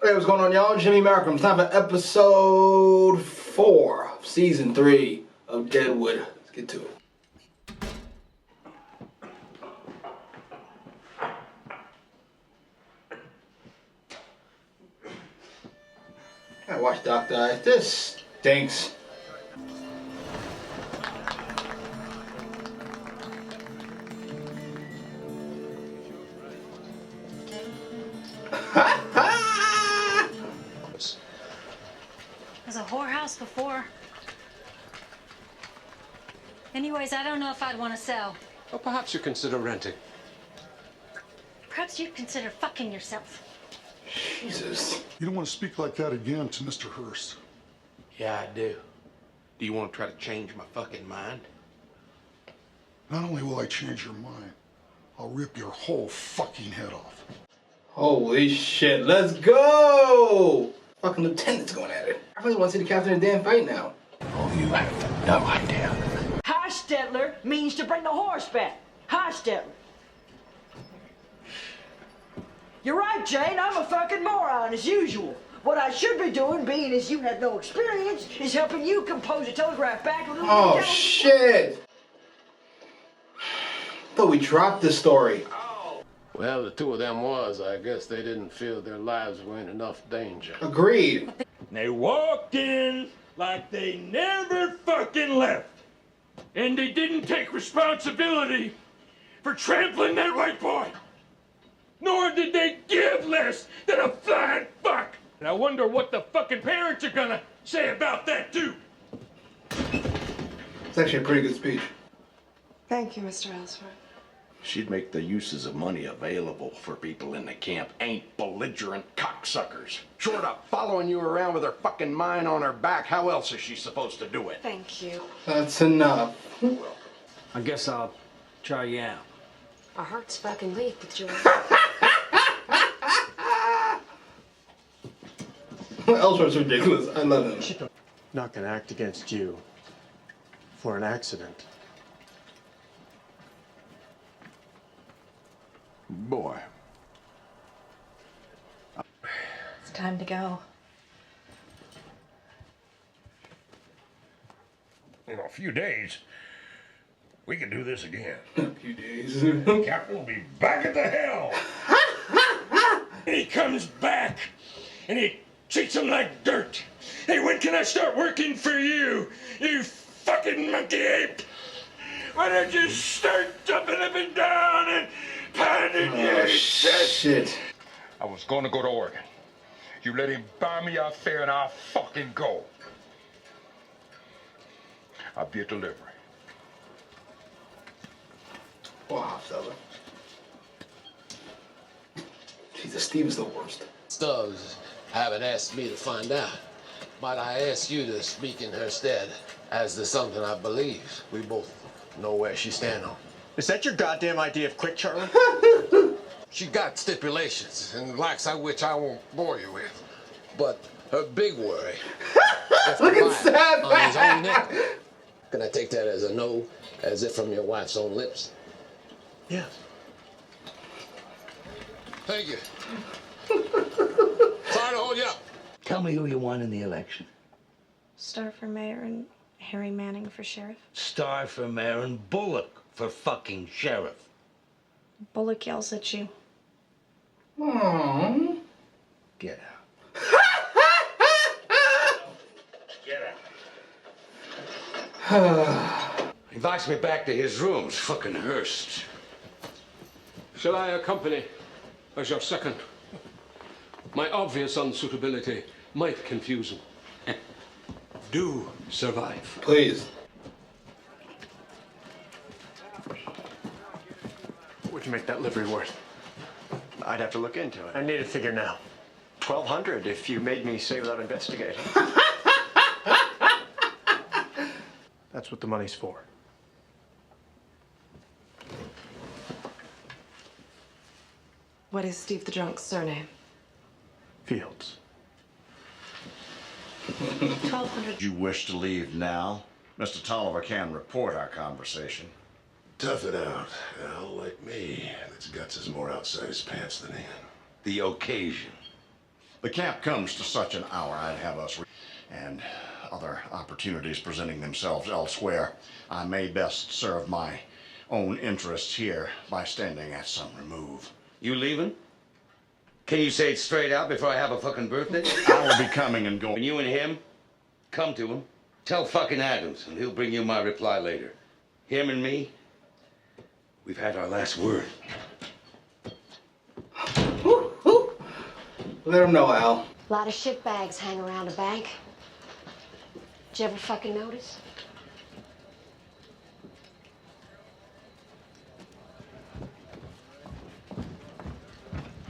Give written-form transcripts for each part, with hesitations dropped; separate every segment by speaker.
Speaker 1: Hey, what's going on, y'all? Jimmy Malcolm. It's time for episode 4 of season 3 of Deadwood. Let's get to it. I watched Dr. Eyes. This stinks.
Speaker 2: Was a whorehouse before. Anyways, I don't know if I'd want to sell.
Speaker 3: Well, perhaps you consider renting.
Speaker 2: Perhaps you'd consider fucking yourself.
Speaker 1: Jesus.
Speaker 4: You don't want to speak like that again to Mr. Hurst.
Speaker 5: Yeah, I do. Do you want to try to change my fucking mind?
Speaker 4: Not only will I change your mind, I'll rip your whole fucking head off.
Speaker 1: Holy shit, let's go! Fucking lieutenant's going at it. I really want to see the captain in the damn fight now.
Speaker 5: Oh, you have no idea.
Speaker 6: Hostetler means to bring the horse back. Hostetler. You're right, Jane. I'm a fucking moron, as usual. What I should be doing, being as you have no experience, is helping you compose a telegraph back with a little
Speaker 1: Oh, shit! Thought we dropped this story.
Speaker 3: Well, the two of them I guess they didn't feel their lives were in enough danger.
Speaker 1: Agreed.
Speaker 7: They walked in like they never fucking left. And they didn't take responsibility for trampling that white boy. Nor did they give less than a flying fuck. And I wonder what the fucking parents are gonna say about that too.
Speaker 1: It's actually a pretty good speech.
Speaker 8: Thank you, Mr. Ellsworth.
Speaker 5: She'd make the uses of money available for people in the camp. Ain't belligerent cocksuckers. Short up following you around with her fucking mind on her back. How else is she supposed to do it?
Speaker 8: Thank you.
Speaker 1: That's enough.
Speaker 7: I guess I'll try you out.
Speaker 8: Our heart's fucking weak with joy.
Speaker 1: Ellsworth's ridiculous. I love him.
Speaker 9: Not gonna act against you for an accident.
Speaker 5: Boy.
Speaker 8: It's time to go.
Speaker 7: In a few days, we can do this again.
Speaker 1: A few days.
Speaker 7: Captain will be back at the helm. And he comes back, and he treats him like dirt. Hey, when can I start working for you, you fucking monkey ape? Why don't you start jumping up and down and pounding your chest?
Speaker 1: Shit.
Speaker 7: I was going to go to Oregon. You let him buy me out there, and I'll fucking go. I'll be a delivery.
Speaker 1: Wow, fella. Jesus, Steve is the worst.
Speaker 3: Stubbs haven't asked me to find out, but I asked you to speak in her stead, as there's something I believe we both know where she stand on.
Speaker 9: Is that your goddamn idea of quick, Charlie?
Speaker 3: She got stipulations, and likes which I won't bore you with. But her big worry,
Speaker 1: Look at Sam.
Speaker 3: on his own neck. Can I take that as a no, as if from your wife's own lips?
Speaker 9: Yeah.
Speaker 3: Thank you. Trying to hold you up.
Speaker 10: Tell me who you want in the election.
Speaker 8: Star for mayor and Harry Manning for sheriff.
Speaker 10: Star for mayor and Bullock for fucking sheriff.
Speaker 8: Bullock yells at you.
Speaker 1: Aww.
Speaker 10: Get out.
Speaker 5: Invites me back to his rooms, fucking Hurst.
Speaker 3: Shall I accompany as your second? My obvious unsuitability might confuse him. Do survive.
Speaker 1: Please.
Speaker 9: What'd you make that livery worth?
Speaker 11: I'd have to look into it.
Speaker 9: I need a figure now.
Speaker 11: 1,200 if you made me say without investigating.
Speaker 9: That's what the money's for.
Speaker 8: What is Steve the Drunk's surname?
Speaker 9: Fields.
Speaker 8: 1,200.
Speaker 12: You wish to leave now? Mr. Tolliver can report our conversation.
Speaker 5: Tough it out. Al, like me, that's guts is more outside his pants than in. The occasion.
Speaker 12: the camp comes to such an hour, I'd have us and other opportunities presenting themselves elsewhere, I may best serve my own interests here by standing at some remove.
Speaker 10: You leaving? Can you say it straight out before I have a fucking birthday?
Speaker 12: I will be coming and going.
Speaker 10: And you and him, come to him. Tell fucking Adams, and he'll bring you my reply later. Him and me, we've had our last word.
Speaker 1: Woo, woo. Let him know, Al.
Speaker 13: A lot of shit bags hang around a bank. Did you ever fucking notice?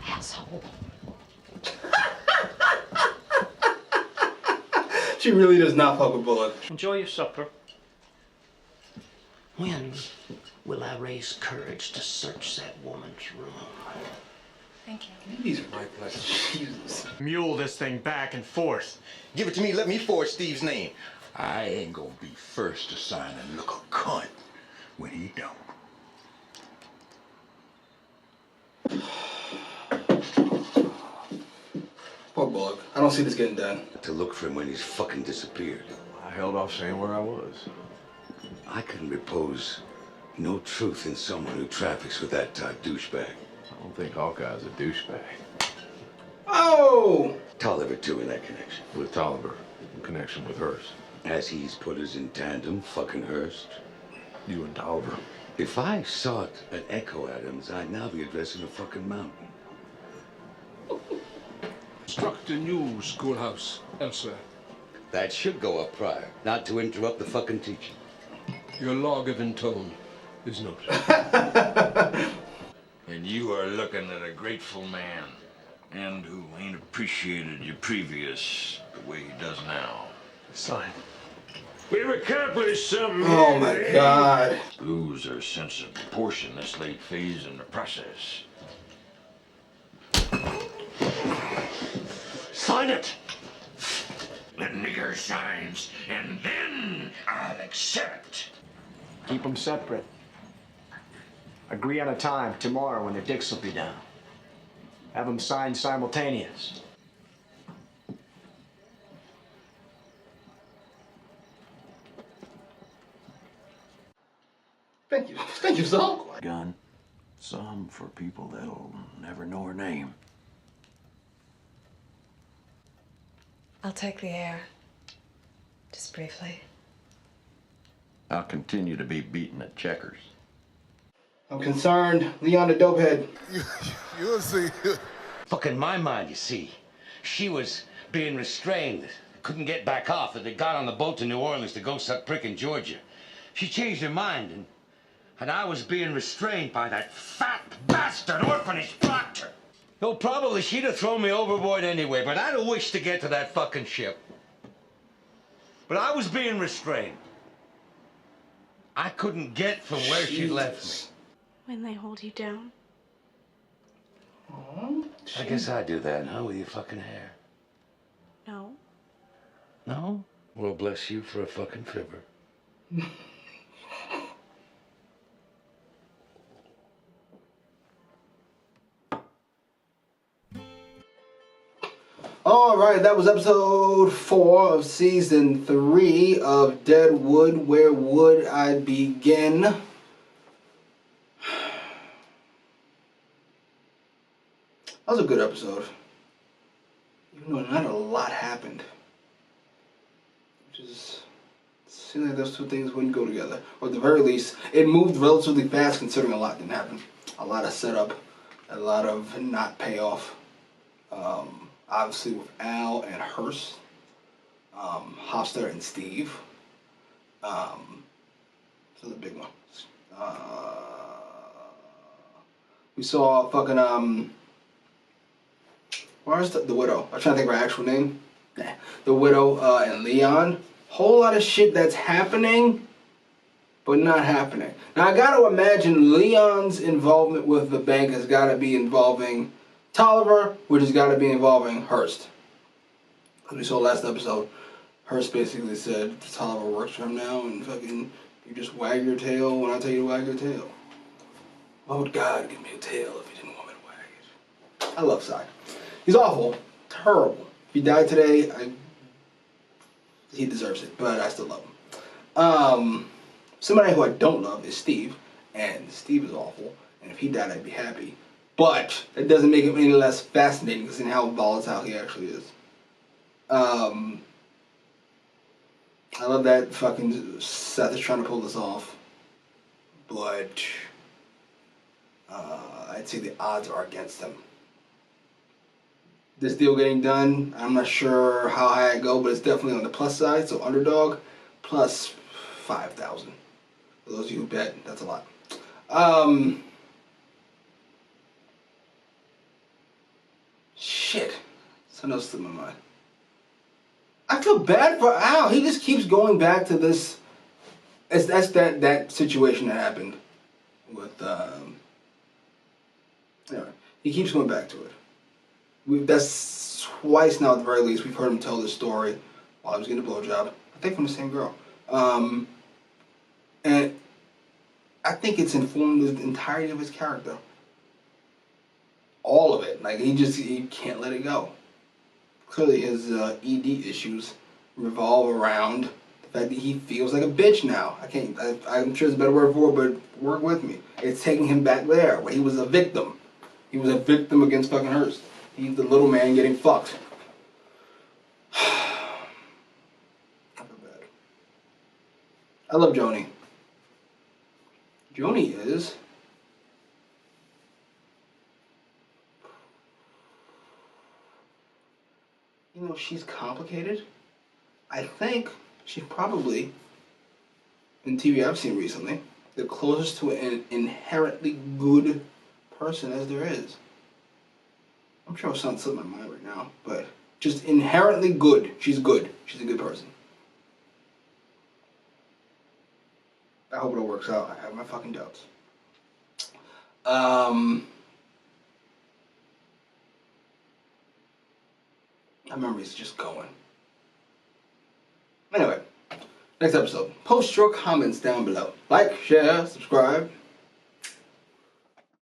Speaker 13: Asshole.
Speaker 1: She really does not fuck with Bullock.
Speaker 9: Enjoy your supper.
Speaker 14: When will I raise courage to search that woman's room?
Speaker 2: Thank you.
Speaker 1: These are my pleasure. Jesus.
Speaker 9: Mule this thing back and forth.
Speaker 5: Give it to me, let me forge Steve's name. I ain't gonna be first to sign and look a cunt when he don't.
Speaker 1: Poor Bullock. I don't see this getting done.
Speaker 3: To look for him when he's fucking disappeared.
Speaker 15: I held off saying where I was.
Speaker 3: I can repose no truth in someone who traffics with that type douchebag.
Speaker 15: I don't think Hawkeye's a douchebag.
Speaker 1: Oh!
Speaker 3: Tolliver, too, in that connection.
Speaker 15: With Tolliver, in connection with Hearst.
Speaker 3: As he's put us in tandem, fucking Hearst.
Speaker 15: You and Tolliver.
Speaker 3: If I sought an echo, Adams, I'd now be addressing a fucking mountain.
Speaker 16: Struck the new schoolhouse elsewhere.
Speaker 3: That should go up prior, not to interrupt the fucking teaching.
Speaker 16: Your law-given tone is noted.
Speaker 7: And you are looking at a grateful man, and who ain't appreciated you previous the way he does now.
Speaker 9: Son.
Speaker 7: We've accomplished something.
Speaker 1: Oh my God.
Speaker 7: Lose our sense of proportion this late phase in the process.
Speaker 10: Sign it!
Speaker 7: The nigger signs, and then I'll accept.
Speaker 11: Keep them separate. Agree on a time tomorrow when their dicks will be down. Have them signed simultaneous.
Speaker 1: Thank you. Thank you, Saul.
Speaker 5: Gun. Some for people that'll never know her name.
Speaker 8: I'll take the air. Just briefly.
Speaker 5: I'll continue to be beaten at checkers.
Speaker 1: I'm concerned. Leon the dopehead.
Speaker 17: You'll see.
Speaker 10: Fucking my mind, you see. She was being restrained. Couldn't get back off. They got on the boat to New Orleans to go suck prick in Georgia. She changed her mind, and I was being restrained by that fat bastard orphanage proctor. No, probably she'd have thrown me overboard anyway, but I'd have wished to get to that fucking ship. But I was being restrained. I couldn't get from where she left me.
Speaker 8: When they hold you down.
Speaker 10: I guess I do that, huh, with your fucking hair.
Speaker 8: No.
Speaker 10: No? Well, bless you for a fucking fibber.
Speaker 1: All right, that was episode 4 of season 3 of Deadwood. Where would I begin? That was a good episode. Even though not a lot happened. Which is, it seems like those two things wouldn't go together. Or at the very least, it moved relatively fast considering a lot didn't happen. A lot of setup, a lot of not payoff. Obviously with Al and Hearst, Hofstadter and Steve. So the big one. We saw fucking where's the widow? I'm trying to think of her actual name. Nah. The widow and Leon. Whole lot of shit that's happening, but not happening. Now I gotta imagine Leon's involvement with the bank has gotta be involving Tolliver, which has got to be involving Hearst. As we saw last episode, Hearst basically said Tolliver works for him now, and fucking you just wag your tail when I tell you to wag your tail. Why would God give me a tail if he didn't want me to wag it? I love Cy. He's awful, Terrible. If he died today, he deserves it, but I still love him. Somebody who I don't love is Steve, and Steve is awful, and if he died, I'd be happy. But that doesn't make him any less fascinating, because in how volatile he actually is. I love that fucking Seth is trying to pull this off, but I'd say the odds are against him. This deal getting done, I'm not sure how high I go, but it's definitely on the plus side, so underdog, plus 5,000. For those of you who bet, that's a lot. Shit. Something else slipped my mind. I feel bad for Al. He just keeps going back to this. That's that situation that happened with. Anyway, he keeps going back to it. That's twice now at the very least. We've heard him tell this story while he was getting a blowjob. I think from the same girl. And I think it's informed the entirety of his character. All of it. Like he can't let it go. Clearly his ED issues revolve around the fact that he feels like a bitch now. I'm sure there's a better word for it, but work with me. It's taking him back there, where he was a victim. He was a victim against fucking Hearst. He's the little man getting fucked. I feel bad. I love Joni. Joni is... You know, she's complicated. I think she's probably, in TV I've seen recently, the closest to an inherently good person as there is. I'm sure something slipped my mind right now, but just inherently good. She's good. She's a good person. I hope it all works out. I have my fucking doubts. My memory's just going. Anyway, next episode. Post your comments down below. Like, share, subscribe.